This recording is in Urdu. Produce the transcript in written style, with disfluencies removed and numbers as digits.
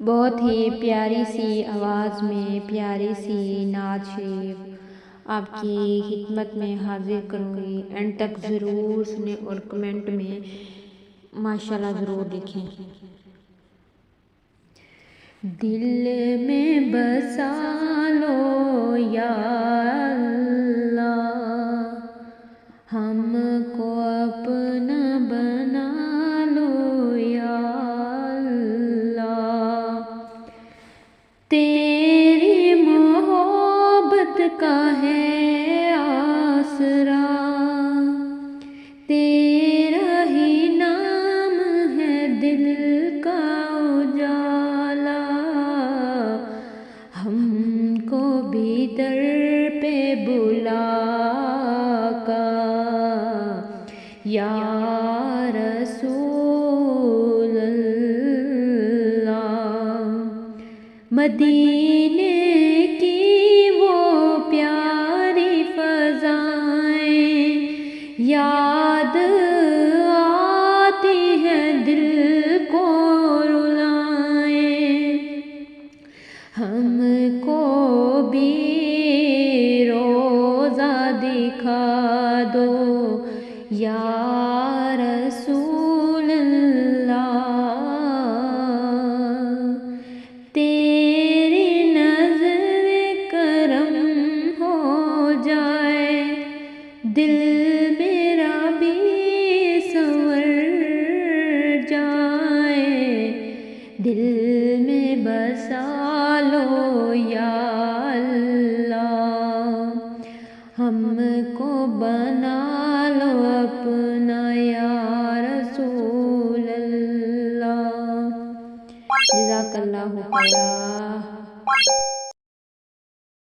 بہت ہی پیاری سی آواز میں پیاری سی نعت شریف آپ کی خدمت میں حاضر کروں گی۔ اینڈ تک ضرور سنیں اور کمنٹ میں ماشاءاللہ ضرور لکھیں۔ دل میں بسا لو یا اللہ، ہم کو اپنا بنا لو یا اللہ، تیری محبت کا ہے آسرا، تیرا ہی نام ہے دل کا اجالا، ہم کو بھی در پہ بلا کا یا رسول اللہ، مدینے کی وہ پیاری فضائیں یاد آتی ہیں دل کو رلائیں، ہم کو بھی روزہ دکھا دو یا رسول اللہ، تیری نظر کرم ہو جائے دل میرا بھی سنور جائے، دل میں بسا لو یا اللہ، ہم کو بنا لو اپنا یا رسول اللہ۔ جزاک اللہ خیرا۔